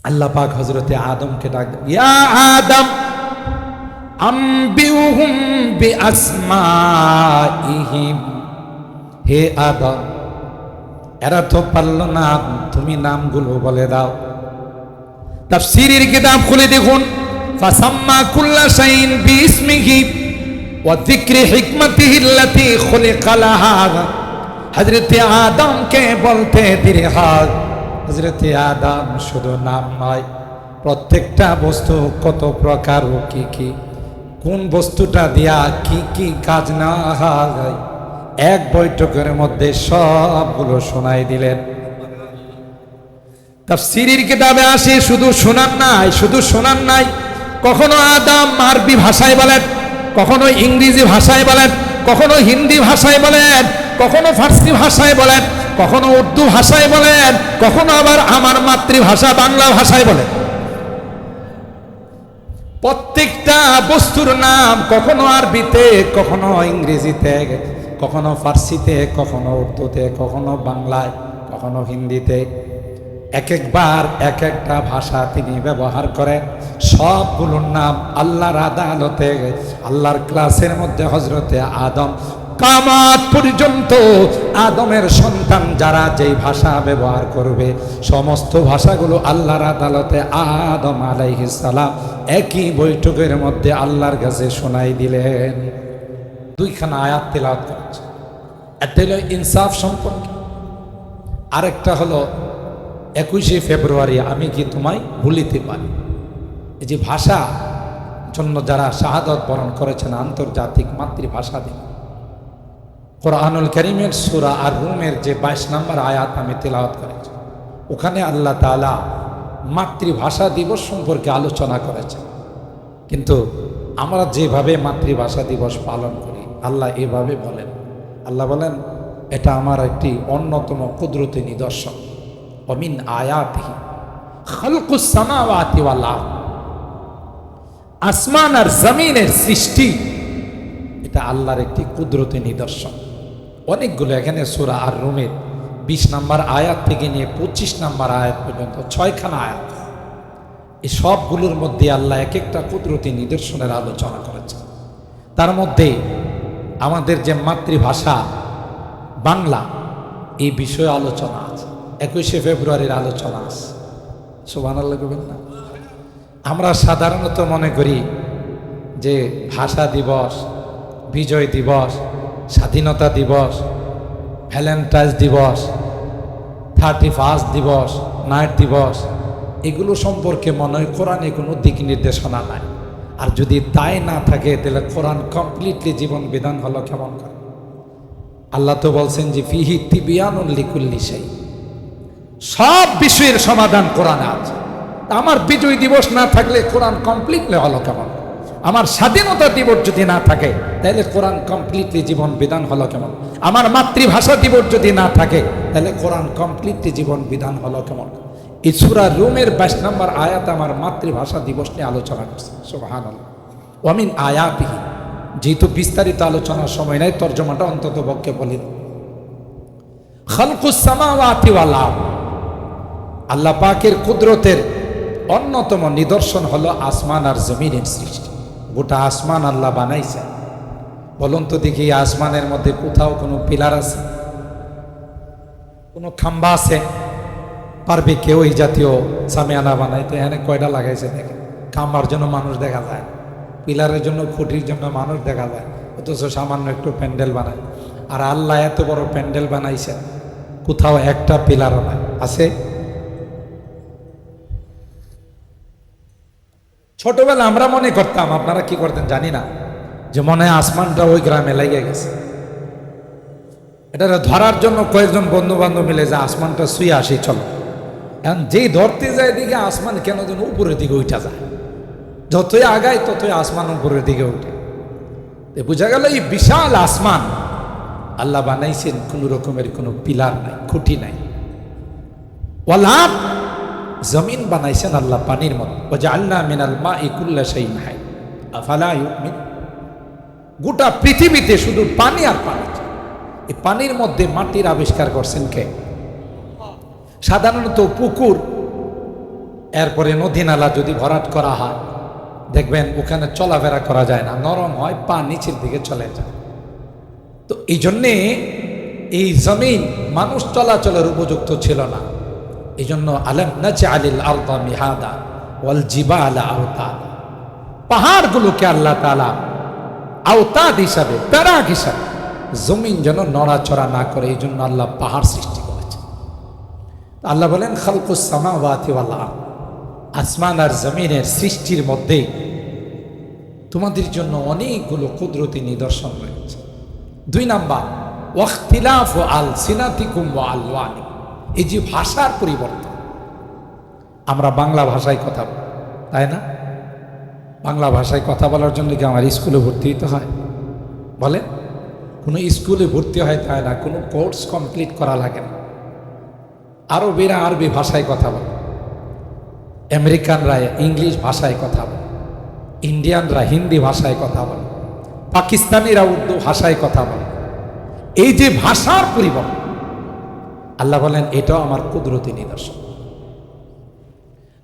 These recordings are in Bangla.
আল্লাহ পাক হযরতে আদমকে ডাক দেন, ইয়া আদম আম্বিউহুম বিআসমাইহিম, হে আদম এরা তো পারল না, তুমি নামগুলো বলে দাও। তাফসীরের কিতাব খুলে দেখুন, ফাসাম্মা কুল্লা শাইইন বিইসমিহি ওয়া যিকরি হিকমাতিহি আল্লাতী খুলিকা লাহা। হযরতে আদমকে বলতে দেরি হয়, হযরতে আদম শুধু নাম নয়, প্রত্যেকটা বস্তু কত প্রকার ও কি কি, কোন বস্তুটা দিয়া কি কি কাজ না হয় এক বৈঠকের মধ্যে সবগুলো শোনাই দিলেন। তাফসীরের কিতাবে আসে শুধু শোনান নাই, কখনো আদম আরবি ভাষায় বলেন, কখনো ইংরেজি ভাষায় বলেন, কখনো হিন্দি ভাষায় বলেন, কখনো ফার্সি ভাষায় বলেন, কখনো উর্দু ভাষায় বলেন, কখনো আবার আমার মাতৃভাষা বাংলা ভাষায় বলেন। প্রত্যেকটা বস্তুর নাম কখনো আরবিতে, কখনো ইংরেজিতে, কখনো ফার্সিতে, কখনো উর্দুতে, কখনো বাংলায়, কখনো হিন্দিতে, এক একবার এক একটা ভাষা তিনি ব্যবহার করেন। সবগুলোর নাম আল্লাহর আদালতে, আল্লাহর ক্লাসের মধ্যে হযরতে আদম কিয়ামত পর্যন্ত আদমের সন্তান যারা যেই ভাষা ব্যবহার করবে সমস্ত ভাষাগুলো আল্লাহর আদালতে আদম আলাইহিস সালাম একই বৈঠকের মধ্যে আল্লাহর কাছে শোনাই দিলেন। দুইখানা আয়াত তেলাওয়াত করেছে, একটা হলো ইনসাফ সম্পর্কে, আরেকটা হলো 21শে ফেব্রুয়ারি আমি কি তোমায় ভুলিতে পারি। এই যে ভাষা জন্য যারা শাহাদত বরণ করেছেন আন্তর্জাতিক মাতৃভাষা দিন, কোরআনুল কারীমের সূরা আর রুমের যে 22 নম্বর আয়াত আমি তেলাওয়াত করেছি, ওখানে আল্লাহ তাআলা মাতৃভাষা দিবস সম্পর্কে আলোচনা করেছেন। কিন্তু আমরা যেভাবে মাতৃভাষা দিবস পালন করি আল্লাহ এভাবে বলেন, আল্লাহ বলেন এটা আমার একটি অন্যতম কুদরতি নিদর্শন। অমিন আয়াতিহি খালকুস সামাওয়াতি ওয়াল আরদ, আসমান আর জমিনের সৃষ্টি এটা আল্লাহর একটি কুদরতি নিদর্শন। অনেকগুলো এখানে সূরা আর রুমের 20 নম্বর আয়াত থেকে নিয়ে 25 নম্বর আয়াত পর্যন্ত 6খানা আয়াত, এই সবগুলোর মধ্যে আল্লাহ এক একটা কুদরতি নিদর্শনের আলোচনা করেছেন। তার মধ্যে আমাদের যে মাতৃভাষা বাংলা এই বিষয়ে আলোচনা আছে, 21শে ফেব্রুয়ারির আলোচনা আছে। সুবহানাল্লাহ বলবেন না? আমরা সাধারণত মনে করি যে ভাষা দিবস, বিজয় দিবস, স্বাধীনতা দিবস, ভ্যালেন্টাইন্স দিবস, 31 দিবস, নাইট দিবস, এগুলো সম্পর্কে মনে হয় কোরআনে কোনো দিক নির্দেশনা নাই। আর যদি তাই না থাকে তাহলে কোরআন কমপ্লিটলি জীবন বিধান হলো কেমন করে? আল্লাহ তো বলছেন যে ফিহি তিবিয়ানুল লিকুল্লি শাই, সব বিষয়ের সমাধান কোরআনে আছে। আমার বিজয় দিবস না থাকলে কোরআন কমপ্লিটলি হলো কেমন? আমার স্বাধীনতা দিবস যদি না থাকে তাহলে কোরআন কমপ্লিটলি জীবন বিধান হলো কেমন? আমার মাতৃভাষা দিবস যদি না থাকে তাহলে কোরআন কমপ্লিটলি জীবন বিধান হলো কেমন? এই সূরা রুমের 22 নম্বর আয়াত আমার মাতৃভাষা দিবস নিয়ে আলোচনা করছে। সুবহানাল্লাহ। ওয়ামিন আয়াতিহি, যেহেতু বিস্তারিত আলোচনার সময় নাই তর্জমাটা অন্তত পক্ষে বলি। খালকুস সামাওয়াতি ওয়াল আরদ, আল্লাহ পাকের কুদরতের অন্যতম নিদর্শন হলো আসমান আর জমিনের সৃষ্টি। গোটা আসমান আল্লাহ বানাইছে। বলুন তো দেখি আসমানের মধ্যে কোথাও কোনো পিলার আছে, কোনো খাম্বা আছে? পারবে কেউ এই জাতীয় সামিয়ানা বানাইতে? এখানে কয়টা লাগাইছে দেখেন। খাম্বার জন্য মানুষ দেখা যায়, পিলারের জন্য খুঁটির জন্য মানুষ দেখা যায়, অথচ সামান্য একটু প্যান্ডেল বানায়। আর আল্লাহ এত বড় প্যান্ডেল বানাইছে, কোথাও একটা পিলারও নাই। আছে? ছোটবেলা আমরা মনে করতাম, আপনারা কি করতেন জানি না, যে মনে হয় আসমানটা ওই গ্রামে লেগে গেছে। এটা ধরার জন্য কয়েকজন বন্ধু বান্ধব মিলে যে আসমানটা শুয়ে আসি চলো। এখন যেই ধরতে যায় দিকে আসমান কেন যেন উপরের দিকে উঠা যায়, যতই আগায় ততই আসমান উপরের দিকে উঠে। বোঝা গেল এই বিশাল আসমান আল্লাহ বানাইছেন, কোনো রকমের কোনো পিলার নাই, খুঁটি নাই। ওয়াল আরদ, জমিন বানাইছেন আল্লাহ পানির মতো। ওয়াজআলনা মিনাল মাই কুল্লা শাইইন হাই আফালা ইউমিন, গোটা পৃথিবীতে শুধু পানি আর পানি। এই পানির মধ্যে মাটির আবিষ্কার করছেন কে? সাধারণত পুকুর এরপরে নদী নালা যদি ভরাট করা হয় দেখবেন ওখানে চলাফেরা করা যায় না, নরম হয়, পা নিচের দিকে চলে যায়। তো এই জন্যে এই জমিন মানুষ চলাচলের উপযুক্ত ছিল না। এই জন্য আলাম নাজআলিল আরদা মিহাদা ওয়াল জিবালা আওতাদা, পাহাড়গুলোকে আল্লাহ তাআলা আওতাদ হিসাবে, প্যারাক হিসাবে, জমিন যেন নড়াচড়া না করে এই জন্য আল্লাহ পাহাড় সৃষ্টি করেছে। আল্লাহ বলেন খালকুস সামাওয়াতি ওয়াল আরদ, আসমান আর জমিনের সৃষ্টির মধ্যে তোমাদের জন্য অনেকগুলো কুদরতি নিদর্শন রয়েছে। 2 নাম্বার ওয়াখতিলাফু আলসিনাতিকুম ওয়া আলওয়ানিকুম, এই যে ভাষার পরিবর্তন। আমরা বাংলা ভাষায় কথা বলি, তাই না? বাংলা ভাষায় কথা বলার জন্য কি আমার স্কুলে ভর্তি হতে হয়? বলেন, কোনো স্কুলে ভর্তি হয় তাই না, কোনো কোর্স কমপ্লিট করা লাগে না। আরবেরা আরবি ভাষায় কথা বলে, আমেরিকানরা ইংলিশ ভাষায় কথা বলে, ইন্ডিয়ানরা হিন্দি ভাষায় কথা বলে, পাকিস্তানিরা উর্দু ভাষায় কথা বলে। এই যে ভাষার পরিবর্তন, আল্লাহ বলেন এটাও আমার কুদরতি নিদর্শন।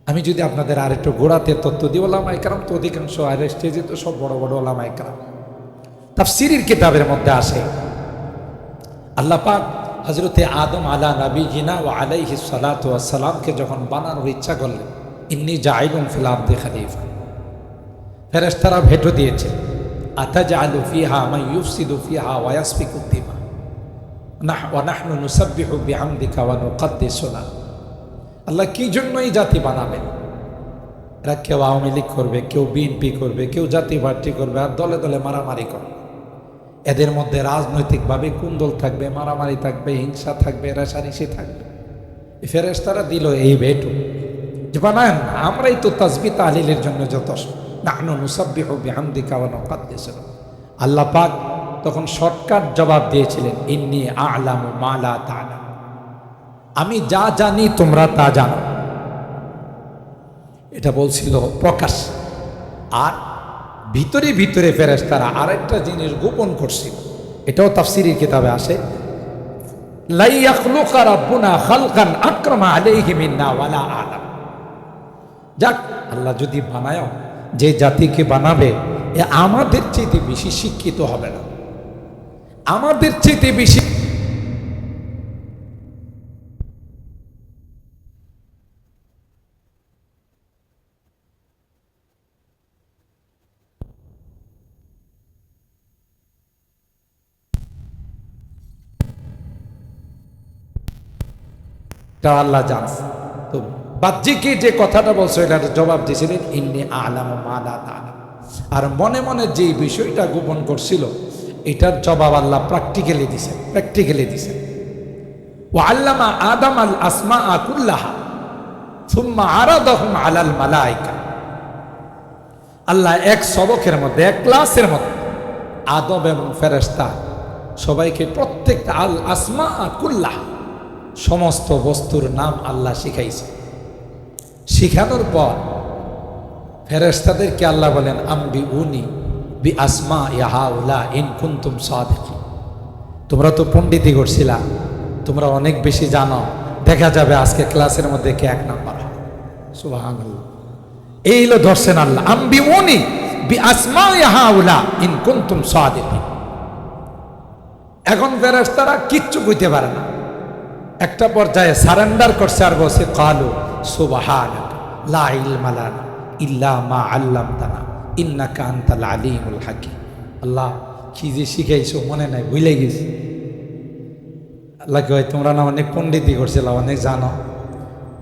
আমি যদি আপনাদের আরেকটু গোড়াতে তথ্য দিই, ওলামায়ে কেরাম তো অধিকাংশ আর স্টেজে তো সব বড় বড় ওলামায়ে কেরাম, তাফসীরের কিতাবের মধ্যে আসে আল্লাহ পাক হযরতে আদম আলা নবিয়িনা ওয়া আলাইহিস সালাতু ওয়াস সালামকে যখন বানানোর ইচ্ছা করলেন, ইন্নী জাইলুন ফিল আরদি খলিফা, ফেরেশতারা ভেটো দিয়েছে, আতাজআলু ফিহা মান ইউফসিদু ফিহা ওয়া ইয়াসফিকুদ দিমা ওয়া নাহনু নুসাব্বিহু বিহামদিকা ওয়া নুকদ্দিসু লাক। আল্লাহ কি জন্য এই জাতি বানাবেন? এরা কেউ আওয়ামী লীগ করবে, কেউ বিএনপি করবে, কেউ জাতি পার্টি করবে, আর দলে দলে মারামারি করবে। এদের মধ্যে রাজনৈতিকভাবে কুন্দল থাকবে, মারামারি থাকবে, হিংসা থাকবে, রেষারেষি থাকবে। ফেরেশতারা দিল এই ভেটো যে বানায় না, আমরাই তো তাসবিহ তাহলিলের জন্য যথেষ্ট। নাহনু নুসাব্বিহু বিহামদিকা ওয়া নুকদ্দিসু লাক। আল্লাহ পাক তখন শর্টকাট জবাব দিয়েছিলেন, ইন্নী আ'লামু মা লা তা'লাম, আমি যা জানি তোমরা তা জানো। এটা বলছিল প্রকাশ, আর ভিতরে ভিতরে ফেরেশতারা আরেকটা জিনিস গোপন করছিল। এটাও তাফসীরের কিতাবে আসে, লা ইয়াখলুকা রাব্বুনা খালকান আকরামা আলাইহি মিন্না ওয়ালা আ'লাম। যাক, আল্লাহ যদি বানায়, যে জাতিকে বানাবে এ আমাদের চেয়ে বেশি শিক্ষিত হবে না, আমাদের চেয়ে বেশি আল্লাহ জানছে। তো বাহ্যিকে যে কথাটা বলছো এটার জবাব দিয়েছিলেন ইন্নী আ'লামু মা লা তা'লাম। আর মনে মনে যে বিষয়টা গোপন করছিল এটার জবাব আল্লাহ প্র্যাকটিক্যালি দিছেন। ওয়া আল্লামা আদম আল আসমাআ কুল্লাহা সুম্মা আরাদাহুম আলাল মালায়েকা। আল্লাহ এক সবকের মধ্যে, এক ক্লাসের মধ্যে আদম এবং ফেরেশতা সবাইকে প্রত্যেকটা আল আসমাআ কুল্লাহা, সমস্ত বস্তুর নাম আল্লাহ শিখাইছে। শিখানোর পর ফেরেশতাদেরকে আল্লাহ বলেন আম্বিউনি বি আসমা ইহাউলা ইন কুনতুম সাদিকিন। তোমরা তো পণ্ডিতি করছিলা, তোমরা অনেক বেশি জানো, দেখা যাবে আজকে ক্লাসের মধ্যে কে 1 নাম্বার হয়। সুবহানাল্লাহ, এই হলো ধরছেন আল্লাহ, আম্বিউনি বি আসমা ইহাউলা ইন কুনতুম সাদিকিন। এখন ফেরেশতারা কিচ্ছু কইতে পারে না, একটা পর্যায়ে সারেন্ডার করছে আর বলছে কালু সুবহানাকা লা ইলমা লানা ইল্লা মা আল্লামতানা ইন্নাকা আনতাল আলিমুল হাকিম। আল্লাহ কি যে শিখাইছো মনে নাই, ভুলে গেছি। আল্লাহ কয় তোমরা না অনেক পণ্ডিতি করছিল, অনেক জানো।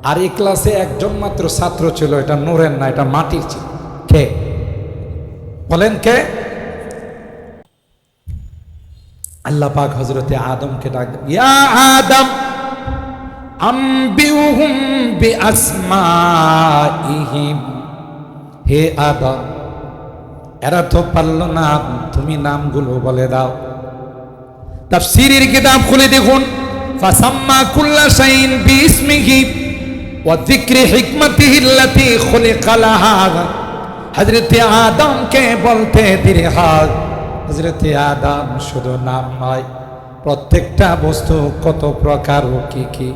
আর এই ক্লাসে একজন মাত্র ছাত্র ছিল, এটা নূরের না, এটা মাটির ছিল। কে বলেন? কে? আল্লাহ পাক হযরতে আদমকে ডাক, ইয়া আদম আম্বিউহুম বিআসমাইহিম। হে আদম, এরা তো পারল না, তুমি নামগুলো বলে দাও। তাফসীরের কিতাব খুলে দেখুন, ফাসাম্মা কুল্লা শাইইন বিইসমিহি ওয়া যিকরি হিকমাতিহি আল্লাতী খুলিকা লাহা। হযরতে আদমকে বলতে দেরি হয়, হযরতে আদম শুধু নাম নয়, প্রত্যেকটা বস্তু কত প্রকার ও কি কি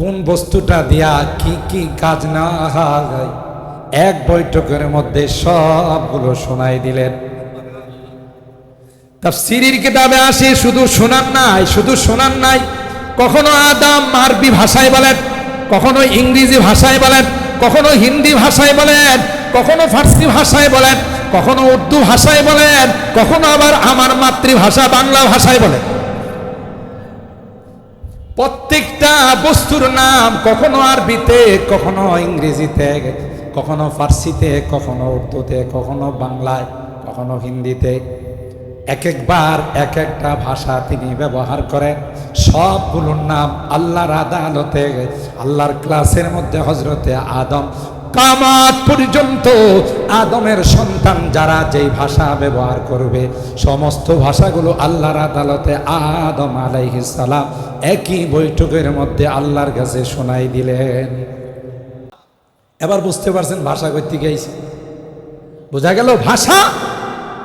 কোন বস্তুটা দিয়া কি কি কাজ না হয় এক বৈঠকের মধ্যে সবগুলো শোনাই দিলেন। তাফসীরের কিতাবে আসে শুধু শোনান নাই, কখনো আদম আরবি ভাষায় বলেন, কখনো ইংরেজি ভাষায় বলেন, কখনো হিন্দি ভাষায় বলেন, কখনো ফার্সি ভাষায় বলেন, কখনো উর্দু ভাষায় বলেন, কখনো আবার আমার মাতৃভাষা বাংলা ভাষায় বলেন। প্রত্যেকটা বস্তুর নাম কখনো আরবিতে, কখনো ইংরেজিতে, কখনো ফার্সিতে, কখনো উর্দুতে, কখনো বাংলায়, কখনো হিন্দিতে, এক একবার এক একটা ভাষা তিনি ব্যবহার করেন। সবগুলোর নাম আল্লাহর আদালতে, আল্লাহর ক্লাসের মধ্যে হযরতে আদম কিয়ামত পর্যন্ত আদমের সন্তান যারা যেই ভাষা ব্যবহার করবে সমস্ত ভাষাগুলো আল্লাহর আদালতে আদম আলাইহিস সালাম একই বৈঠকের মধ্যে আল্লাহর কাছে শোনাই দিলেন। এবার বুঝতে পারছেন ভাষা কই থেকে আইছে? বোঝা গেল ভাষা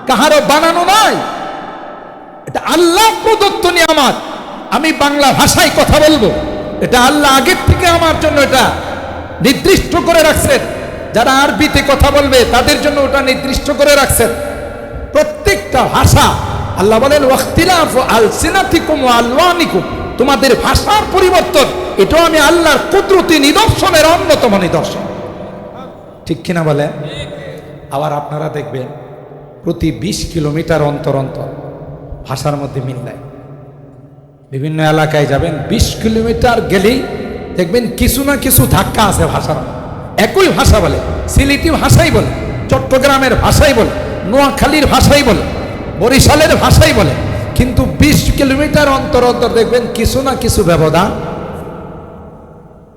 কাহারও বানানো নয়, এটা আল্লাহ প্রদত্ত নিয়ামত। আমি বাংলা ভাষায় কথা বলবো, এটা আল্লাহ আগের থেকে আমার জন্য এটা নির্দিষ্ট করে রাখছেন। যারা আরবিতে কথা বলবে তাদের জন্য ওটা নির্দিষ্ট করে রাখছেন। প্রত্যেকটা ভাষা আল্লাহ বলেন ওয়াখতিলাফু আলসিনাতিকুম ওয়া আলওয়ানিকুম, তোমাদের ভাষার পরিবর্তন এটাও আমি আল্লাহর কুদরতি নিদর্শনের অন্যতম নিদর্শন। ঠিক কিনা বলেন? আবার আপনারা দেখবেন প্রতি 20 কিলোমিটার অন্তর অন্তর ভাষার মধ্যে মিল নাই। বিভিন্ন এলাকায় যাবেন 20 কিলোমিটার গেলেই দেখবেন কিছু না কিছু ধাক্কা আছে ভাষার। একই ভাষা বলে, সিলেটি ভাষাই বলে, চট্টগ্রামের ভাষাই বলে, নোয়াখালীর ভাষাই বলে, বরিশালের ভাষাই বলে, কিন্তু 20 কিলোমিটার অন্তর অন্তর দেখবেন কিছু না কিছু ব্যবধান।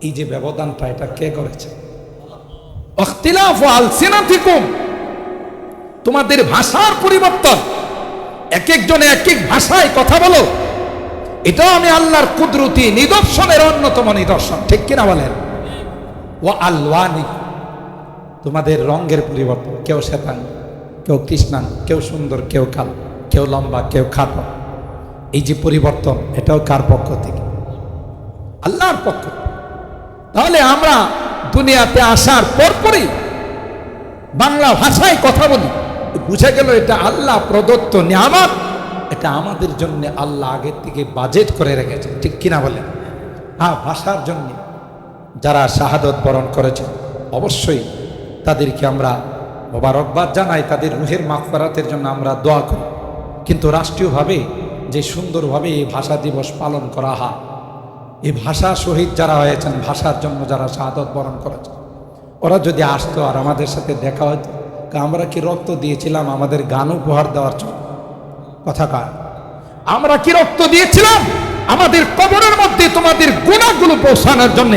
এই যে ব্যবধানটা এটা কে করেছে? ইখতিলাফু আলসিনাতিকুম, তোমাদের ভাষার পরিবর্তন, এক একজনে এক এক ভাষায় কথা বলো, এটাও আমি আল্লাহর কুদরতি নিদর্শনের অন্যতম নিদর্শন। ঠিক কিনা বলেন? ওয়া আলওয়ানিকুম, তোমাদের রঙের পরিবর্তন, কেউ শ্বেতাং, কেউ কৃষ্ণাং, কেউ সুন্দর, কেউ কালো, কেউ লম্বা, কেউ খাটো। এই যে পরিবর্তন এটাও কার পক্ষ থেকে? আল্লাহর পক্ষ। তাহলে আমরা দুনিয়াতে আসার পরপরই বাংলা ভাষায় কথা বলি, বুঝে গেল এটা আল্লাহ প্রদত্ত নিয়ামত, এটা আমাদের জন্য আল্লাহ আগের থেকে বাজেট করে রেখেছে। ঠিক কিনা বলেন? হ্যাঁ, ভাষার জন্য যারা শাহাদত বরণ করেছে অবশ্যই তাদেরকে আমরা মোবারকবাদ জানাই, তাদের রুহের মাগফিরাতের জন্য আমরা দোয়া করি। কিন্তু রাষ্ট্রীয়ভাবে যে সুন্দরভাবে এই ভাষা দিবস পালন করা হয়, এই ভাষা শহীদ যারা হয়েছেন, ভাষার জন্য যারা শাহাদত বরণ করেছে, ওরা যদি আসতো আর আমাদের সাথে দেখা হতো, আমরা কি রক্ত দিয়েছিলাম আমাদের গান উপহার দেওয়ার জন্য? কথা কয়, আমরা কি রক্ত দিয়েছিলাম আমাদের কবরের মধ্যে তোমাদের গুনাহগুলো পৌঁছানোর জন্য?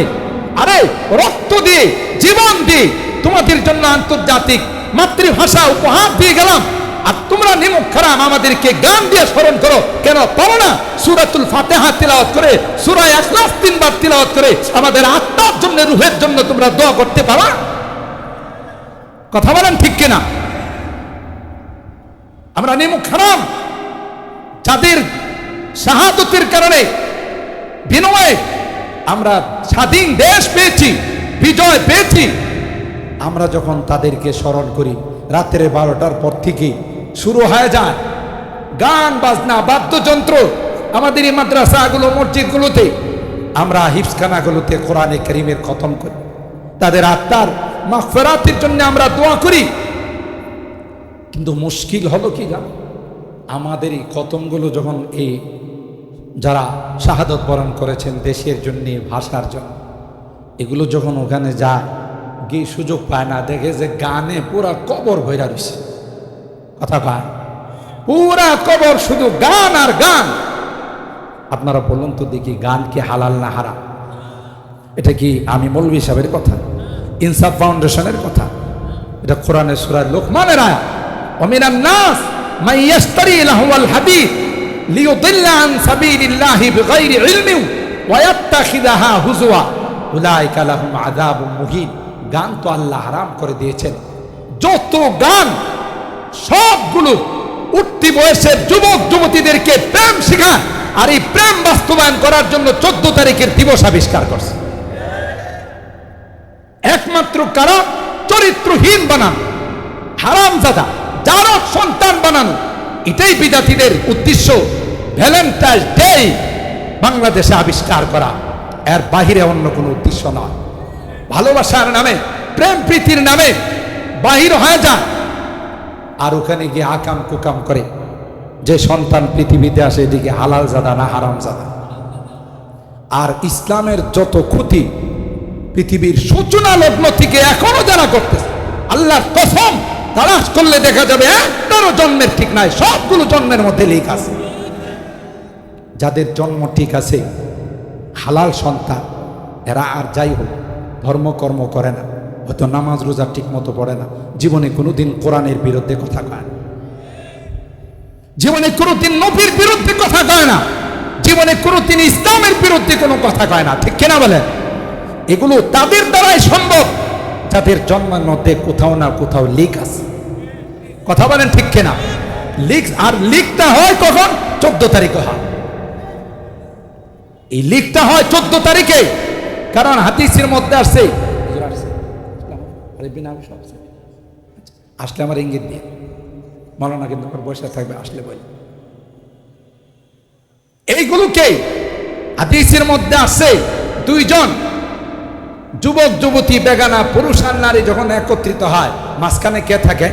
আরে রক্ত দিয়ে, জীবন দিয়ে তোমাদের জন্য আন্তর্জাতিক মাতৃভাষা উপহার দিয়ে গেলাম, আর তোমরা নিমুখ খারাম আমাদেরকে গান দিয়ে স্মরণ করো। কেন পারো না? সূরাতুল ফাতিহা তিলাওয়াত করে, সূরা ইখলাস 3 বার তিলাওয়াত করে আমাদের আত্মার জন্য, রূহের জন্য তোমরা দোয়া করতে পারো? কথা বলেন ঠিক কিনা? আমরা নিমুখ খারাম যাদের শাহাদতের কারণে বিনিময়ে আমরা স্বাধীন দেশ পেয়েছি, বিজয় পেয়েছি, আমরা যখন তাদেরকে স্মরণ করি রাত্রে 12টার পর থেকে শুরু হয়ে যায় গান বাজনা, বাদ্যযন্ত্র। আমাদের এই মাদ্রাসাগুলো, মসজিদগুলোতে, আমরা হিফজখানাগুলোতে কোরআনে কারীমের খতম করি, তাদের আত্মার মাগফিরাতের জন্য আমরা দোয়া করি। কিন্তু মুশকিল হলো কি জানো? আমাদের এই খতমগুলো যখন এই যারা শাহাদত বরণ করেছেন দেশের জন্য, ভাষার জন্য, এগুলো যখন ওখানে যায় গিয়ে সুযোগ পায় না, দেখে যে গানে পুরা কবর ভইরা রয়েছে। কথা পায়, পুরা কবর শুধু গান আর গান। আপনারা বলুন তো দেখি, গান কি হালাল না হারাম? এটা কি আমি মৌলভী সাহেবের কথা, ইনসাফ ফাউন্ডেশনের কথা? এটা কোরআনের সূরা লোকমানের আয়াত। ওয়ামিনান নাস মান ইয়াশতারি লাহওয়াল হাদিস লিয়ুদিল্লা আন সাবিলিল্লাহি বিগাইরি ইলমিন ওয়া ইয়াত্তাখিযাহা হুজুয়া উলাইকা লাহুম আযাবুম মুহিন। গান তো আল্লাহ হারাম করে দিয়েছেন। যত গান সবগুলো উঠতি বয়সের যুবক যুবতীদেরকে প্রেম শেখায়, আর এই প্রেম বাস্তবায়ন করার জন্য 14 তারিখের দিবস আবিষ্কার করছে। একমাত্র কারণ চরিত্রহীন বানানো, হারামজাদা জারজ সন্তান বানানো। এটাই বিজাতিদের উদ্দেশ্য। ভ্যালেন্টাইন্স ডে বাংলাদেশে আবিষ্কার করা, এর বাহিরে অন্য কোনো উদ্দেশ্য নয়। ভালোবাসার নামে, প্রেম প্রীতির নামে বাহির হয়ে যায়, আর ওখানে গিয়ে আকাম কুকাম করে। যে সন্তান পৃথিবীতে আসে এদিকে হালাল জাদা না হারাম জাদা। আর ইসলামের যত ক্ষতি পৃথিবীর সূচনা লগ্ন থেকে এখনো যারা করতেছে, আল্লাহর কসম তালাশ করলে দেখা যাবে একটারও জন্মের ঠিক নাই, সবগুলো জন্মের মধ্যে লিক আছে। যাদের জন্ম ঠিক আছে, হালাল সন্তান, এরা আর যাই হোক ধর্মকর্ম করে না, হয়তো নামাজ রোজা ঠিক মতো পড়ে না, জীবনে কোনোদিন কোরআনের বিরুদ্ধে কথা কয় না, জীবনে কোনোদিন নবীর বিরুদ্ধে কথা কয় না, জীবনে কোনোদিন ইসলামের বিরুদ্ধে কোনো কথা কয় না। ঠিক কিনা বলেন? এগুলো তাদের দ্বারাই সম্ভব যাদের জন্মের মধ্যে কোথাও না কোথাও লিক আছে। কথা বলেন ঠিক কিনা? লিক, আর লিকটা হয় কখন? 14 তারিখে হয়। এই লিকটা হয় 14 তারিখে, কারণ হাদিসের মধ্যে আসছে। আসলে আমার ইঙ্গিত দিয়ে মাওলানা কিন্তু বসে থাকবে, আসলে বলি এইগুলোকে। হাদিসের মধ্যে আসছে দুইজন যুবক যুবতী, বেগানা পুরুষ আর নারী যখন একত্রিত হয়, মাঝখানে কে থাকে?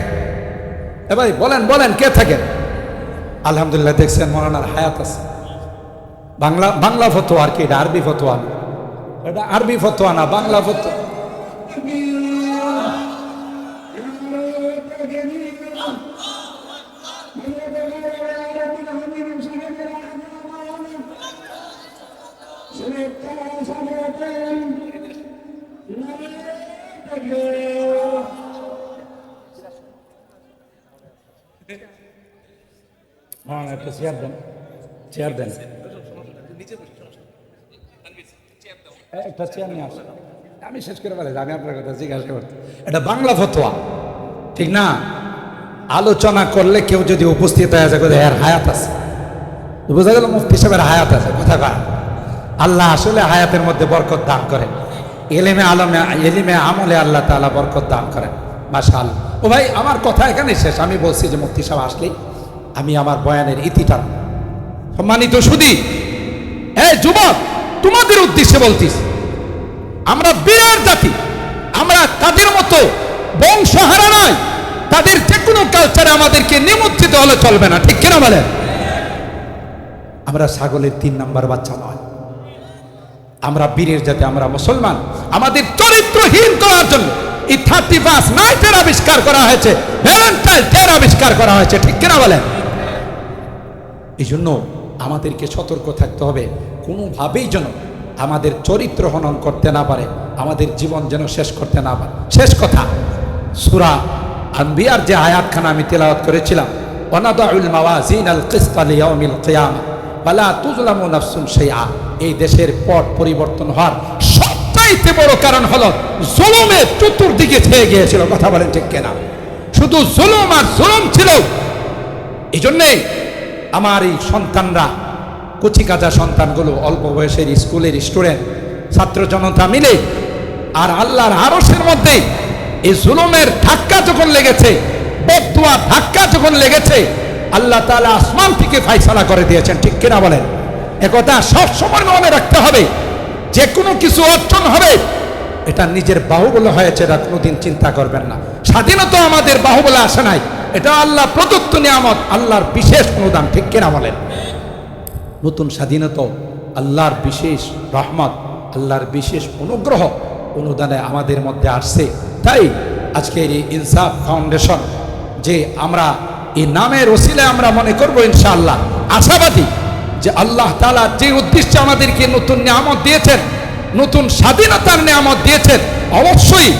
এ ভাই বলেন বলেন, কে থাকে? আলহামদুলিল্লাহ দেখছেন মাওলানার হায়াত আছে। বাংলা ফতোয়া, আর কি এটা আরবি ফতোয়া না, এটা আরবি ফতোয়া না, বাংলা ফতোয়া। একটা চেয়ার দেন, চেয়ার দেন, একটা চেয়ার নিয়ে আসেন। আমি শেষ করে বলে আমি আপনার কথা জিজ্ঞাসা করতে, এটা বাংলা ফতোয়া, ঠিক না? আলোচনা করলে কেউ যদি উপস্থিত হয়ে যায়, এর হায়াত আছে, বোঝা গেল মুফতি সাহেবের হায়াত আছে। কথা কয় আল্লাহ আসলে হায়াতের মধ্যে বরকত দান করেন, এলিমে আমলে আল্লাহ তাআলা বরকত দান করেন। মাশাআল্লাহ। ও ভাই, আমার কথা এখানে শেষ। আমি বলছি যে মুফতি সাহেব আসলেই আমি আমার বয়ানের ইতিটা। সম্মানিত সুধী, এই যুবক, তোমাদের উদ্দেশ্যে বলতেছি, আমরা বিরাট জাতি, আমরা তাদের মতো বংশহারা নয়। তাদের যে কোনো কালচারে আমাদেরকে নিমজ্জিত হলে চলবে না। ঠিক কিনা বলেন? আমরা ছাগলের 3 নাম্বার বাচ্চা নয়, আমরা বীরের জাতি, আমরা মুসলমান। আমাদের চরিত্রহীন করার জন্য এই 31 নাইটের আবিষ্কার করা হয়েছে, ভ্যালেন্টাইন ডের আবিষ্কার করা হয়েছে। ঠিক কিনা বলেন? এই জন্য আমাদেরকে সতর্ক থাকতে হবে, কোনোভাবেই যেন আমাদের চরিত্র হনন করতে না পারে, আমাদের জীবন যেন শেষ করতে না পারে। শেষ কথা, সূরা আনবিয়ার যে আয়াতখানা আমি তেলাওয়াত করেছিলাম, ওয়ানাদাউল মাওয়াজিনাল কিসতা লিয়াউমিল কিয়ামা ওয়ালা তুযলামু নাফসুন শাইআ। এই দেশের পট পরিবর্তন হওয়ার সবচাইতে বড় কারণ হলো জুলুমের চতুর্দিকে ছেয়ে গিয়েছিল। কথা বলেন ঠিক কিনা? শুধু জুলুম আর জুলুম ছিল। এই জন্যে আমার এই সন্তানরা, কচিকাঁচা সন্তানগুলো, অল্প বয়সের স্কুলের স্টুডেন্ট, ছাত্র জনতা মিলে আর আল্লাহর আরশের মধ্যে এই জুলুমের ধাক্কা যখন লেগেছে, বদদুয়া ধাক্কা যখন লেগেছে, আল্লাহ তাআলা আসমান থেকে ফয়সালা করে দিয়েছেন। ঠিক কিনা বলেন? একথা সব সময় মনে রাখতে হবে। যে কোনো কিছু অর্জন হবে, এটা নিজের বাহুবলে হয়েছে, এটা কোনোদিন চিন্তা করবেন না। স্বাধীনতা আমাদের বাহুবলে আসে নাই, এটা আল্লাহ প্রদত্ত নিয়ামত, আল্লাহর বিশেষ অনুদান। ঠিক কিনা বলেন? নতুন স্বাধীনতা আল্লাহর বিশেষ রহমত, আল্লাহর বিশেষ অনুগ্রহ, অনুদানে আমাদের মধ্যে আসছে। তাই আজকের এই ইনসাফ ফাউন্ডেশন, যে আমরা এই নামের ওসিলায় আমরা মনে করব ইনশাআল্লাহ, আশাবাদী যে আল্লাহ তাআলা যে উদ্দেশ্যে আমাদেরকে নতুন নিয়ামত দিয়েছেন, নতুন স্বাধীনতার নিয়ামত দিয়েছেন, অবশ্যই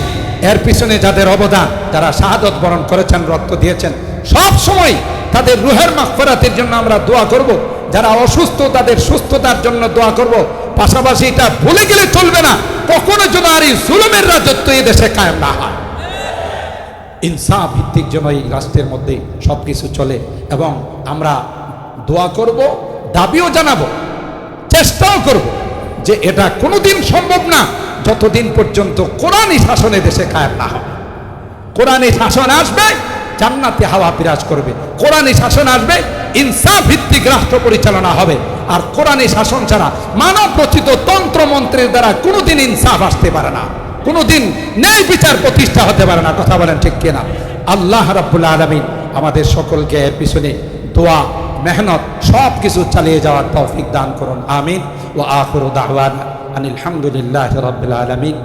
এর পিছনে যাদের অবদান, যারা শাহাদত বরণ করেছেন, রক্ত দিয়েছেন, সব সময় তাদের রুহের মাগফিরাতের জন্য আমরা দোয়া করব। যারা অসুস্থ তাদের সুস্থতার জন্য দোয়া করব। পাশাপাশি এটা ভুলে গেলে চলবে না, কখনো যেন আর এই জুলুমের রাজত্ব এই দেশে কায়েম না হয়। ইনসাফ ভিত্তিক যেন এই রাষ্ট্রের মধ্যে সবকিছু চলে, এবং আমরা দোয়া করব, দাবিও জানাবো, চেষ্টাও করব যে এটা কোনোদিন সম্ভব না যতদিন পর্যন্ত কোরআনী শাসনে দেশে কায়েম না হবে। কোরআনী শাসন আসবে, জান্নাতি হাওয়া বিরাজ করবে। কোরআনী শাসন আসবে, ইনসাফ ভিত্তিক রাষ্ট্র পরিচালনা হবে। আর কোরআনী শাসন ছাড়া মানব রচিত তন্ত্র মন্ত্রের দ্বারা কোনোদিন ইনসাফ আসতে পারে না, কোনোদিন ন্যায় বিচার প্রতিষ্ঠা হতে পারে না। কথা বলেন ঠিক কিনা? আল্লাহ রাব্বুল আলামিন আমাদের সকলকে এর পিছনে দোয়া, মেহনত সব কিছু চালিয়ে যাওয়ার তৌফিক দান করুন। আমিন। ওয়া আখিরু দাওয়ানা আনিল হামদুলিল্লাহি রাব্বিল আলামিন।